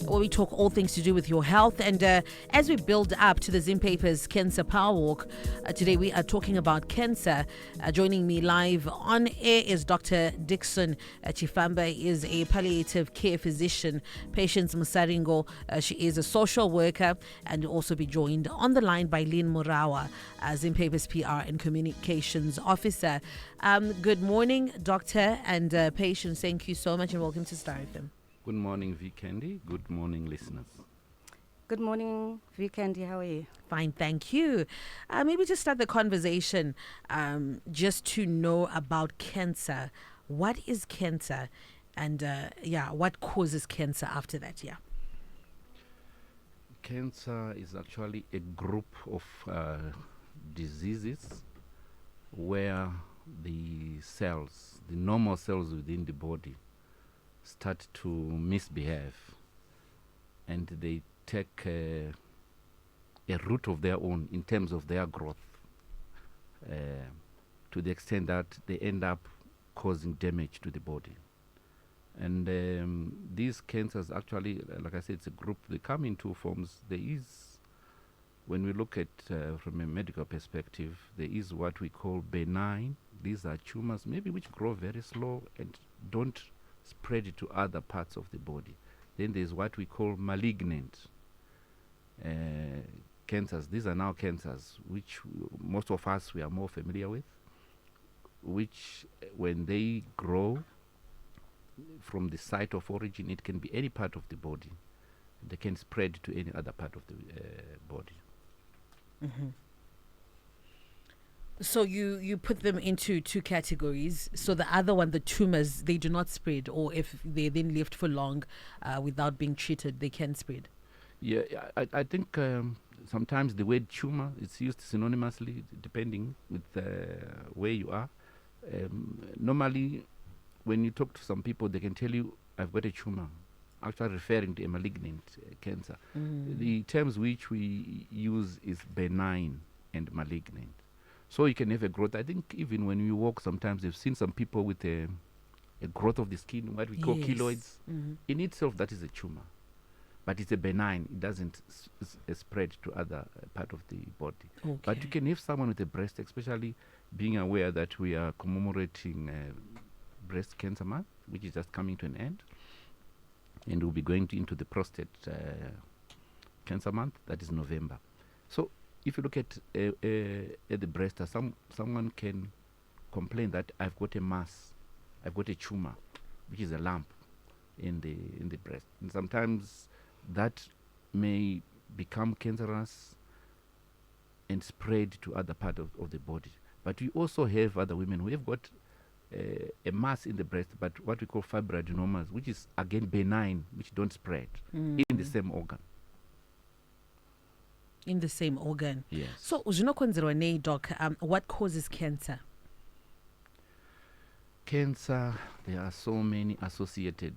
where we talk all things to do with your health. And as we build up to the Zimpapers Cancer Power Walk, today we are talking about cancer. Joining me live on air is Dr. Dixon Chifamba. He is a palliative care physician, Patience Masvingo. She is a social worker, and will also be joined on the line by Lynn Murawa, Zimpapers PR and Communications Officer. Good morning, Doctor and Patience. Thank you so much, and welcome to Star FM. Good morning, V. Candy. Good morning, listeners. Good morning, V. Candy. How are you? Fine, thank you. Maybe to start the conversation, just to know about cancer. What is cancer? And what causes cancer after that? Yeah. Cancer is actually a group of diseases where the cells, the normal cells within the body, start to misbehave, and they take a route of their own in terms of their growth, to the extent that they end up causing damage to the body. And these cancers actually, like I said, it's a group. They come in two forms. There is, when we look at from a medical perspective, there is what we call benign. These are tumors maybe which grow very slow and don't spread to other parts of the body. Then there's what we call malignant cancers. These are now cancers which most of us we are more familiar with, which when they grow from the site of origin, it can be any part of the body. They can spread to any other part of the body. Mm-hmm. So you put them into two categories. So the other one, the tumors, they do not spread, or if they then left for long without being treated, they can spread. Yeah, I think sometimes the word tumor is used synonymously depending with where you are. Normally, when you talk to some people, they can tell you, I've got a tumor, actually referring to a malignant cancer. The terms which we use is benign and malignant. So you can have a growth. I think even when you walk, sometimes you've seen some people with a growth of the skin, what we call keloids. Mm-hmm. In itself, that is a tumor. But it's a benign. It doesn't spread to other part of the body. Okay. But you can have someone with a breast, especially being aware that we are commemorating Breast Cancer Month, which is just coming to an end. And we'll be going into the Prostate Cancer Month, that is November. So if you look at the breast, someone can complain that I've got a mass, I've got a tumor, which is a lump in the breast. And sometimes that may become cancerous and spread to other part of the body. But we also have other women who have got a mass in the breast, but what we call fibroadenomas, which is again benign, which don't spread in the same organ. In the same organ. Yes. So, doc, what causes cancer? Cancer, there are so many associated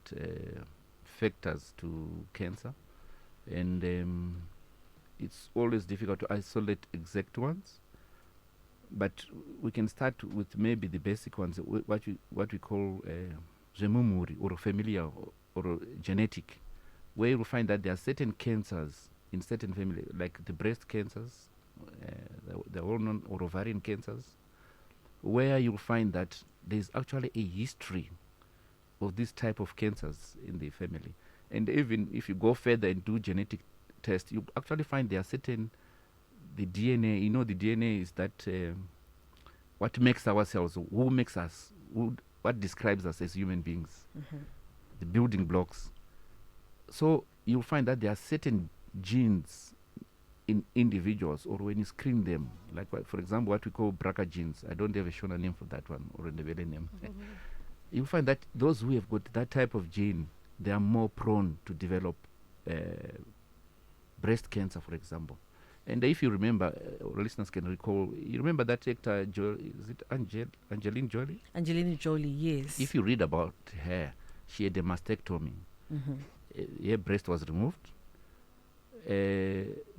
factors to cancer, and it's always difficult to isolate exact ones. But we can start with maybe the basic ones, what we call gemumuri, or familial, or genetic, where you'll find that there are certain cancers in certain family, like the breast cancers, the well-known or ovarian cancers, where you'll find that there's actually a history of this type of cancers in the family. And even if you go further and do genetic tests, you actually find there are certain, the DNA, the DNA is that what makes ourselves, who makes us, what describes us as human beings, the building blocks. So you'll find that there are certain genes in individuals, or when you screen them, like for example what we call BRCA genes. I don't have a Shona name for that one, or a Ndebele name. You'll find that those who have got that type of gene, they are more prone to develop breast cancer, for example. And if you remember, or listeners can recall, you remember that actor, is it Angelina Jolie? Angelina Jolie, yes. If you read about her, she had a mastectomy. Her breast was removed.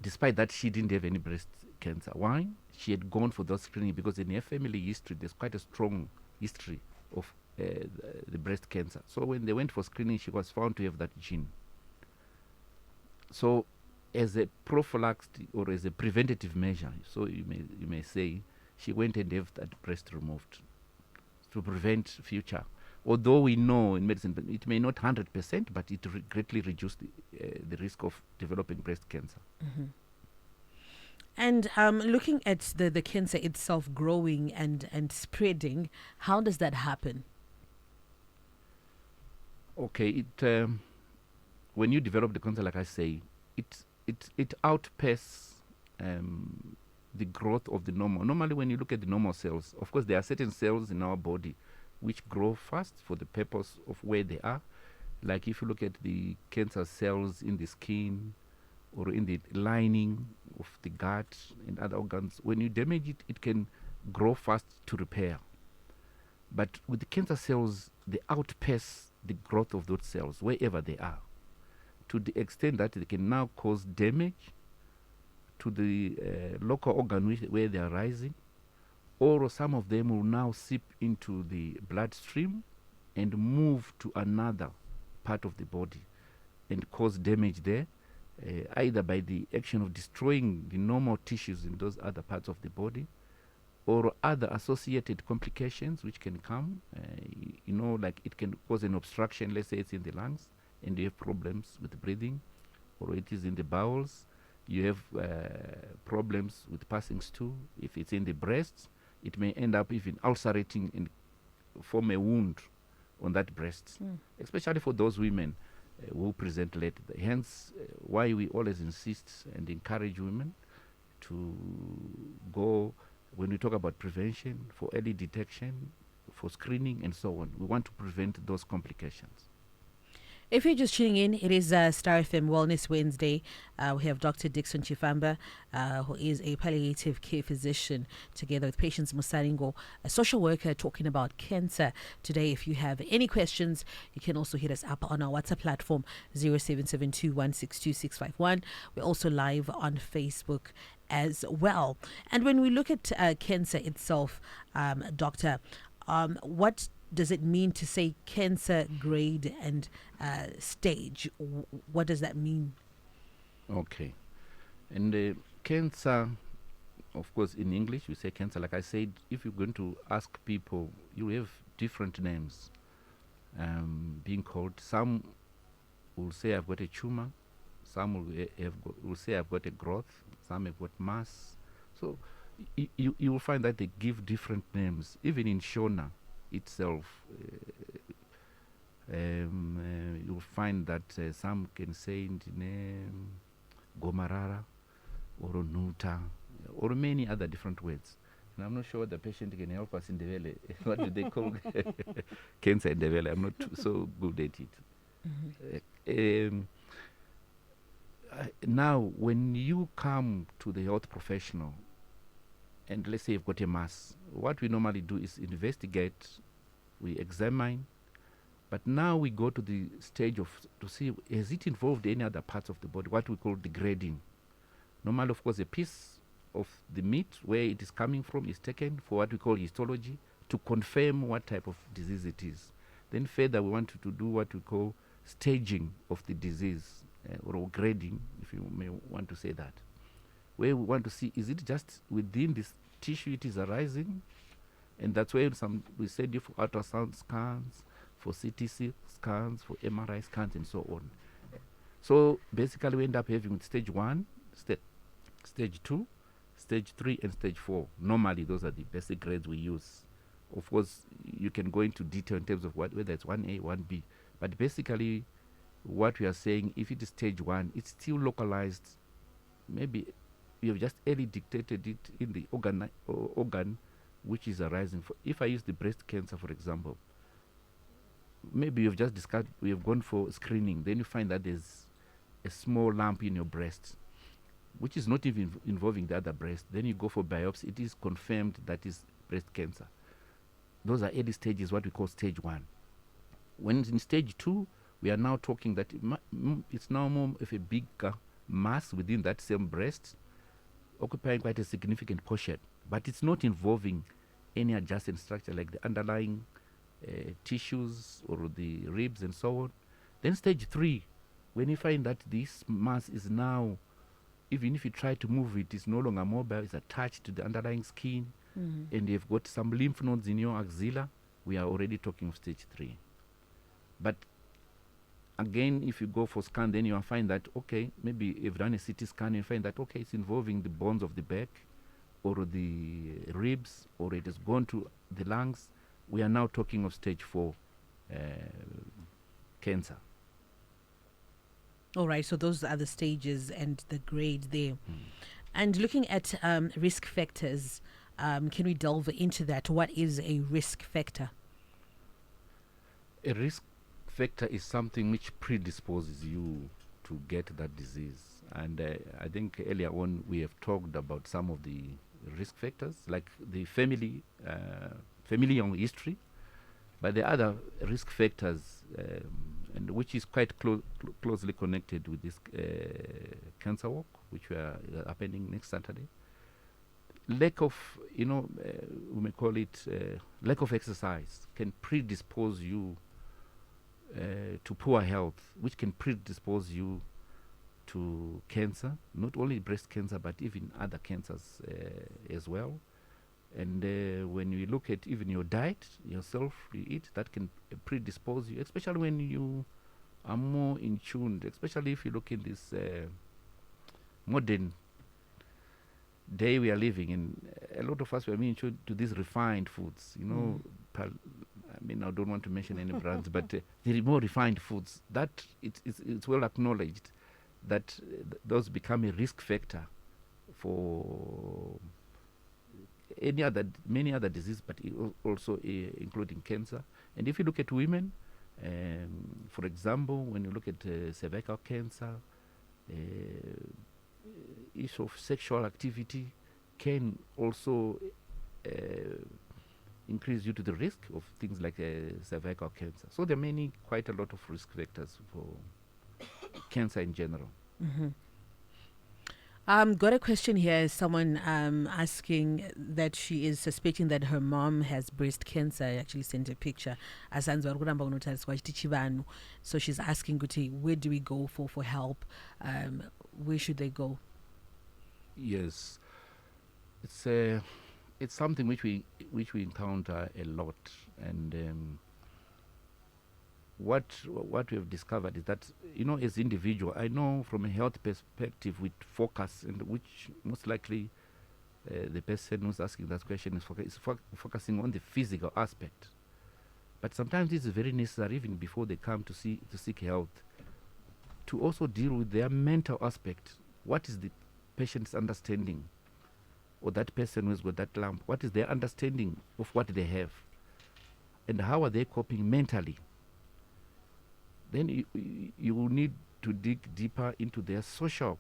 Despite that, she didn't have any breast cancer. Why? She had gone for those screening because in her family history, there's quite a strong history of the breast cancer. So when they went for screening, she was found to have that gene. So, as a prophylactic or as a preventative measure, so you may say, she went and had that breast removed to prevent future. Although we know in medicine, but it may not 100%, but it greatly reduced the risk of developing breast cancer. And looking at the cancer itself growing and spreading, how does that happen? Okay, when you develop the cancer, like I say, it outpaces the growth of the normal. Normally, when you look at the normal cells, of course, there are certain cells in our body which grow fast for the purpose of where they are. Like if you look at the cancer cells in the skin or in the lining of the gut and other organs, when you damage it, it can grow fast to repair. But with the cancer cells, they outpace the growth of those cells wherever they are, to the extent that they can now cause damage to the local organ where they are rising, or some of them will now seep into the bloodstream and move to another part of the body and cause damage there, either by the action of destroying the normal tissues in those other parts of the body, or other associated complications which can come. Like it can cause an obstruction. Let's say it's in the lungs and you have problems with breathing, or it is in the bowels, you have problems with passing stool. If it's in the breast, it may end up even ulcerating and form a wound on that breast, especially for those women who present late. Hence, why we always insist and encourage women to go, when we talk about prevention, for early detection, for screening, and so on. We want to prevent those complications. If you're just tuning in, it is Star FM Wellness Wednesday. We have Dr. Dickson Chifamba, who is a palliative care physician, together with Patience Masvingo, a social worker, talking about cancer. Today, if you have any questions, you can also hit us up on our WhatsApp platform, 0772162651. We're also live on Facebook as well. And when we look at cancer itself, Doctor, what does it mean to say cancer grade and stage? What does that mean? Okay. And cancer, of course, in English, we say cancer. Like I said, if you're going to ask people, you have different names being called. Some will say I've got a tumor. Some will say I've got a growth. Some have got mass. So you will find that they give different names. Even in Shona itself, you'll find that some can say Gomarara or Nuta or many other different words. And I'm not sure the patient can help us in the valley. What do they call cancer in the valley? I'm not so good at it. Now, when you come to the health professional, and let's say you've got a mass, what we normally do is investigate, we examine, but now we go to the stage to see, has it involved any other parts of the body, what we call degrading. Normally, of course, a piece of the meat where it is coming from is taken for what we call histology to confirm what type of disease it is. Then further, we want to do what we call staging of the disease, or grading, if you may want to say that, where we want to see, is it just within this tissue it is arising? And that's where we said for ultrasound scans, for CT scans, for MRI scans, and so on. So basically we end up having stage 1, stage 2, stage 3, and stage 4. Normally those are the basic grades we use. Of course, you can go into detail in terms of whether it's 1A, 1B. But basically, what we are saying, if it is stage 1, it's still localized. Maybe we have just early dictated it in the organ which is arising. If I use the breast cancer, for example, maybe you've just discovered, we have gone for screening, then you find that there's a small lump in your breast, which is not even involving the other breast. Then you go for biopsy, it is confirmed that is breast cancer. Those are early stages, what we call stage 1. When it's in stage 2, we are now talking that it's now more of a bigger mass within that same breast, occupying quite a significant portion, but it's not involving any adjacent structure like the underlying tissues or the ribs and so on. Then stage 3, when you find that this mass is now, even if you try to move it, it's no longer mobile, it's attached to the underlying skin, and you've got some lymph nodes in your axilla, we are already talking of stage 3. But again, if you go for scan, then you will find that, okay, maybe you've done a CT scan, you find that, okay, it's involving the bones of the back or the ribs, or it has gone to the lungs. We are now talking of stage 4 cancer. All right, so those are the stages and the grade there. And looking at risk factors, can we delve into that? What is a risk factor? A risk factor is something which predisposes you to get that disease. And I think earlier on we have talked about some of the risk factors, like the familial history, but the other risk factors, and which is quite closely connected with this cancer walk, which we are happening next Saturday. Lack of, we may call it lack of exercise, can predispose you to poor health, which can predispose you to cancer, not only breast cancer, but even other cancers as well. And when you look at even your diet, yourself, you eat, that can predispose you, especially when you are more in tune, especially if you look in this modern day we are living in. A lot of us were in tune to these refined foods, I don't want to mention any brands, but the more refined foods, that it's well acknowledged that those become a risk factor for many other diseases, but also including cancer. And if you look at women, for example, when you look at cervical cancer, issue of sexual activity can also increase due to the risk of things like cervical cancer. So there are quite a lot of risk factors for cancer in general. Got a question here. Someone asking that she is suspecting that her mom has breast cancer. I actually sent a picture. So she's asking, where do we go for help? Where should they go? Yes, it's something which we encounter a lot, and what we have discovered is that, as individual, I know from a health perspective, we focus, and which most likely the person who's asking that question is focusing on the physical aspect. But sometimes it's very necessary, even before they come to seek health, to also deal with their mental aspect. What is the patient's understanding, or that person who's got that lump? What is their understanding of what they have, and how are they coping mentally? Then you will need to dig deeper into their social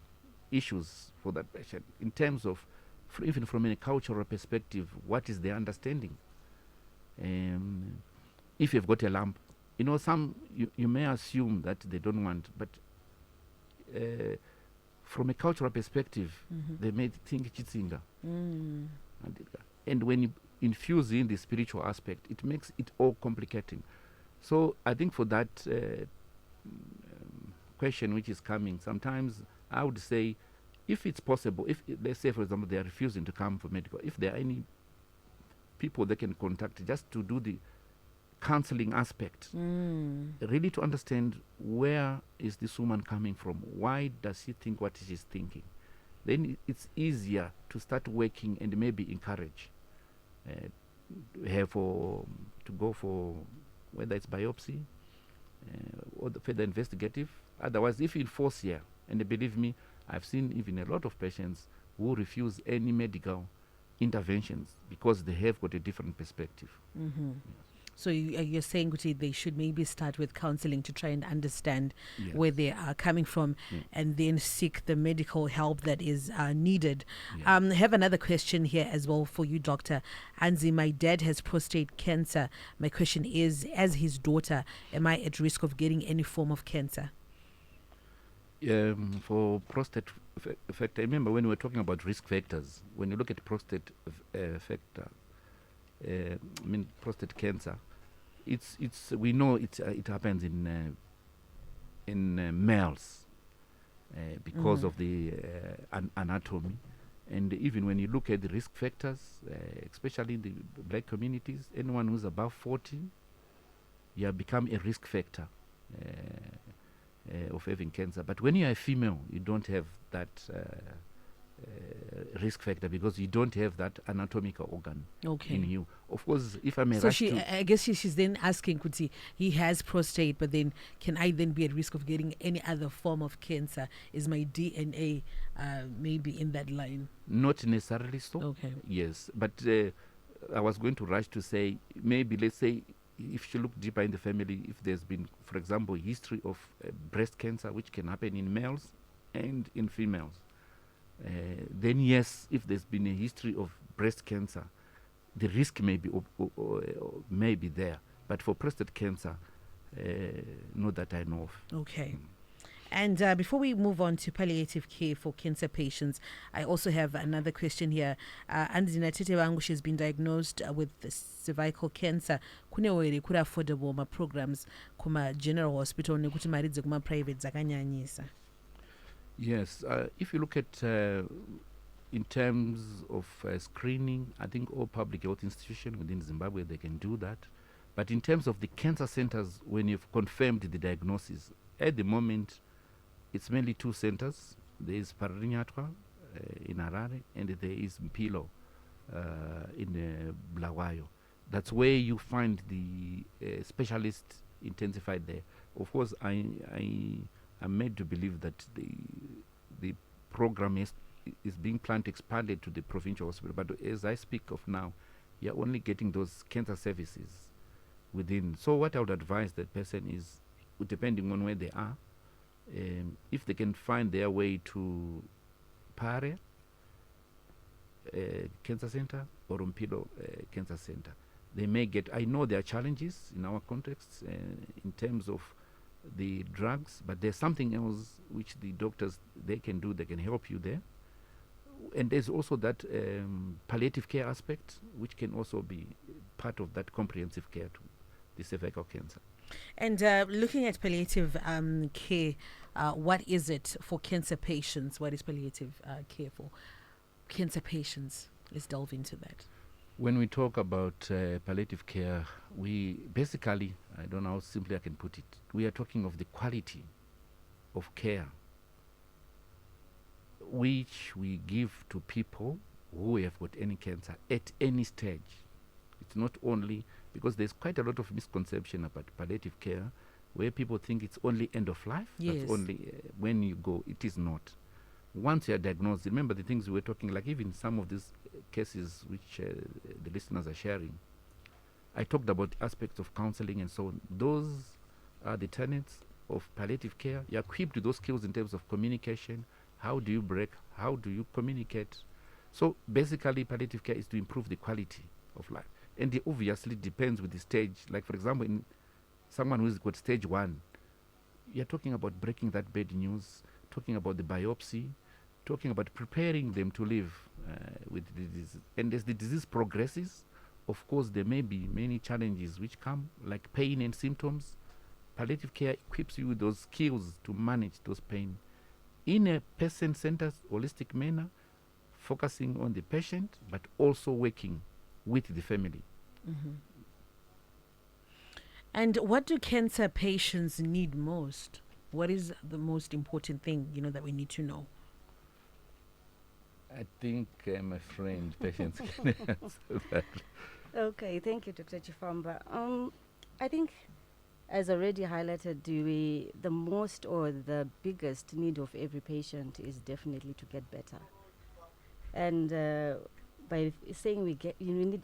issues for that patient, in terms of, even from a cultural perspective, what is their understanding? If you've got a lump, some you may assume that they don't want, but from a cultural perspective, they may think chitsinga. And when you infuse in the spiritual aspect, it makes it all complicating. So I think for that question which is coming, sometimes I would say, if it's possible, if let's say, for example, they are refusing to come for medical, if there are any people they can contact just to do the counseling aspect, really to understand where is this woman coming from, why does she think what she's thinking, then it's easier to start working and maybe encourage her to go for, whether it's biopsy or the further investigative. Otherwise, if you force here, and believe me, I've seen even a lot of patients who refuse any medical interventions because they have got a different perspective. Yes. So you're saying, Guti, they should maybe start with counseling to try and understand where they are coming from, and then seek the medical help that is needed. I have another question here as well for you, Doctor Anzi. My dad has prostate cancer. My question is, as his daughter, am I at risk of getting any form of cancer? For prostate factor, remember when we were talking about risk factors, when you look at prostate factor, prostate cancer, we know it happens in in males because of the anatomy. And even when you look at the risk factors, especially in the black communities, anyone who's above 40, you have become a risk factor of having cancer. But when you are a female, you don't have that risk factor because you don't have that anatomical organ in you. Of course, if I may So rush to... I guess she's then asking, Kuti, he has prostate, but then can I then be at risk of getting any other form of cancer? Is my DNA maybe in that line? Not necessarily so. Okay. Yes, but I was going to rush to say, maybe let's say, if you look deeper in the family, if there's been, for example, history of breast cancer, which can happen in males and in females, then yes, if there's been a history of breast cancer, the risk may be there. But for prostate cancer, not that I know of. Okay. And before we move on to palliative care for cancer patients, I also have another question here. Andina Tete wangu, she's been diagnosed with cervical cancer. Kune affordable ma programs kuma general hospital nekuti maridze kuma private zakanyanyisa. Yes, if you look at in terms of screening, I think all public health institutions within Zimbabwe, they can do that. But in terms of the cancer centers, when you've confirmed the diagnosis, at the moment, it's mainly two centers. There is Pararinyatwa in Harare, and there is Mpilo in Bulawayo. That's where you find the specialists intensified there. Of course, I'm made to believe that the program is being planned to expand it to the provincial hospital. But as I speak of now, you're only getting those cancer services within. So what I would advise that person is, depending on where they are, if they can find their way to Pare Cancer Center or Mpilo Cancer Center, they may get... I know there are challenges in our context in terms of the drugs, but there's something else which the doctors, they can do. They can help you there. And there's also that palliative care aspect, which can also be part of that comprehensive care to the cervical cancer. And looking at palliative care, what is it for cancer patients? What is palliative care for cancer patients? Let's delve into that. When we talk about palliative care, we basically, I don't know how simply I can put it, we are talking of the quality of care which we give to people who have got any cancer at any stage. It's not only, because there's quite a lot of misconception about palliative care where people think it's only end of life. Yes. That's only when you go. It is not. Once you are diagnosed, remember the things we were talking, like even some of these cases which the listeners are sharing, I talked about aspects of counseling and so on. Those are the tenets of palliative care. You're equipped with those skills in terms of communication. How do you break? How do you communicate? So basically, palliative care is to improve the quality of life. And it obviously depends with the stage. Like, for example, in someone who's got stage 1, you're talking about breaking that bad news, talking about the biopsy, talking about preparing them to live with the disease. And as the disease progresses, of course, there may be many challenges which come, like pain and symptoms. Palliative care equips you with those skills to manage those pain in a patient-centered, holistic manner, focusing on the patient, but also working with the family. Mm-hmm. And what do cancer patients need most? What is the most important thing, that we need to know? I think my friend, patients can answer that. Okay, thank you, Dr. Chifamba. I think, as already highlighted, the most or the biggest need of every patient is definitely to get better. And by saying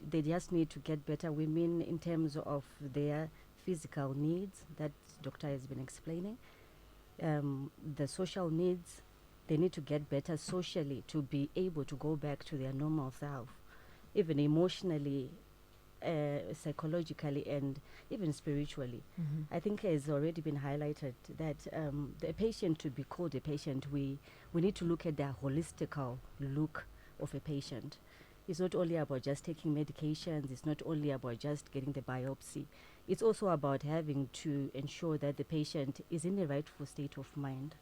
they just need to get better, we mean in terms of their physical needs that doctor has been explaining, the social needs. They need to get better socially to be able to go back to their normal self, even emotionally, psychologically, and even spiritually. Mm-hmm. I think has already been highlighted that the patient, to be called a patient, we need to look at the holistical look of a patient. It's not only about just taking medications. It's not only about just getting the biopsy. it's also about having to ensure that the patient is in a rightful state of mind.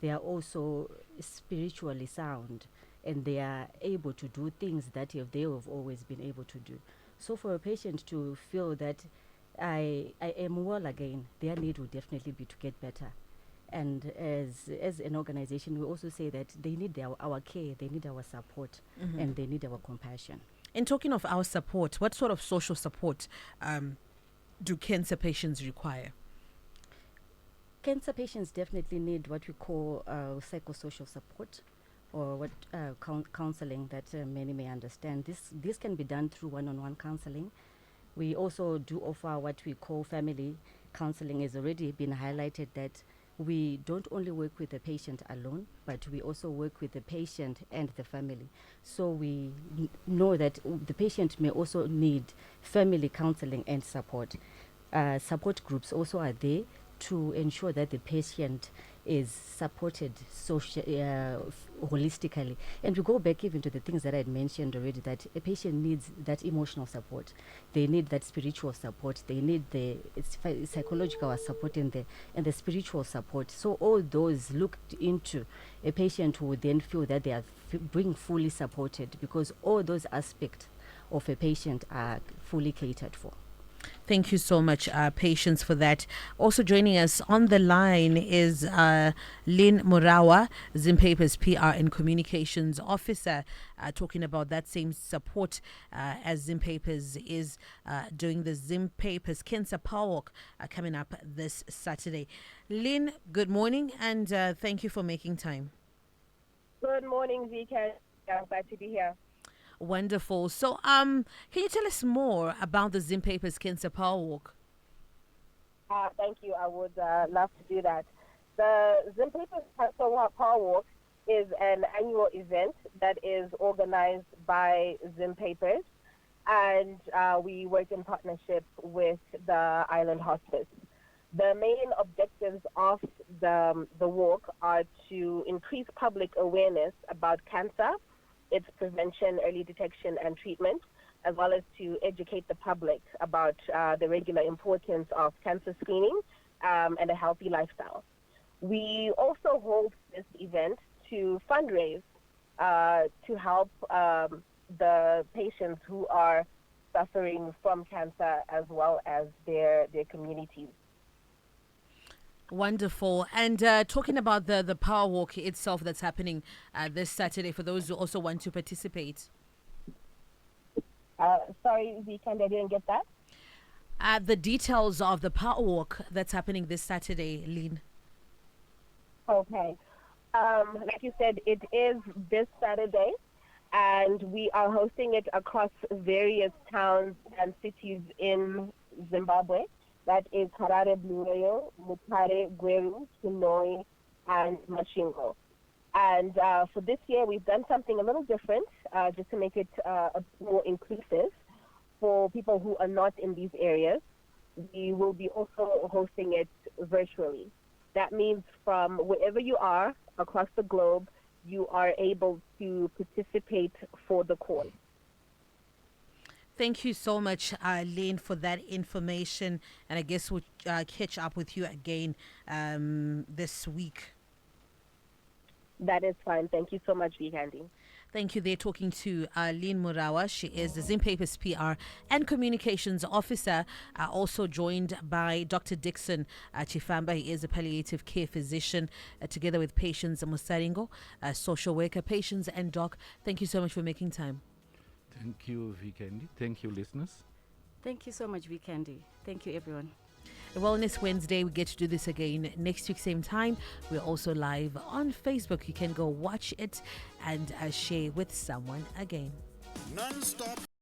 They are also spiritually sound, and they are able to do things that they have always been able to do. So for a patient to feel that I am well again, their need will definitely be to get better. And as an organization, we also say that they need our care, they need our support, and they need our compassion. And talking of our support, what sort of social support do cancer patients require? Cancer patients definitely need what we call psychosocial support, or what counseling that many may understand. This can be done through one-on-one counseling. We also do offer what we call family counseling. Has already been highlighted that we don't only work with the patient alone, but we also work with the patient and the family. So we know that the patient may also need family counseling and support. Support groups also are there to ensure that the patient is supported holistically. And we go back even to the things that I had mentioned already, that a patient needs that emotional support. They need that spiritual support. They need the psychological support and the spiritual support. So all those looked into, a patient who would then feel that they are being fully supported, because all those aspects of a patient are fully catered for. Thank you so much, Patience, for that. Also joining us on the line is Lynn Murawa, Zimpapers PR and Communications Officer, talking about that same support as Zimpapers is doing the Zimpapers Cancer Power Walk coming up this Saturday. Lynn, good morning, and thank you for making time. Good morning, Vika. I'm glad to be here. Wonderful. So, can you tell us more about the Zimpapers Cancer Power Walk? Thank you. I would love to do that. The Zimpapers Cancer Power Walk is an annual event that is organized by Zimpapers, and we work in partnership with the Island Hospice. The main objectives of the walk are to increase public awareness about cancer, its prevention, early detection, and treatment, as well as to educate the public about the regular importance of cancer screening and a healthy lifestyle. We also hold this event to fundraise to help the patients who are suffering from cancer, as well as their communities. Wonderful. And talking about the Power Walk itself that's happening this Saturday, for those who also want to participate. Sorry, Vika, I didn't get that. The details of the Power Walk that's happening this Saturday, Lynn. Okay. Like you said, it is this Saturday, and we are hosting it across various towns and cities in Zimbabwe. That is Harare, Bulawayo, Mutare, Gweru, Chinhoyi, and Masvingo. And for this year, we've done something a little different, just to make it a bit more inclusive for people who are not in these areas. We will be also hosting it virtually. That means from wherever you are across the globe, you are able to participate for the cause. Thank you so much, Lynn, for that information. And I guess we'll catch up with you again this week. That is fine. Thank you so much, Candy. Thank you. They're talking to Lynn Murawa. She is the Zimpapers PR and Communications Officer, also joined by Dr. Dixon Chifamba. He is a palliative care physician, together with Patience Masvingo, a social worker. Patience and Doc, thank you so much for making time. Thank you, Vikendi. Thank you, listeners. Thank you so much, Vikendi. Thank you, everyone. Wellness Wednesday, we get to do this again next week, same time. We're also live on Facebook. You can go watch it and share with someone again. Non-stop.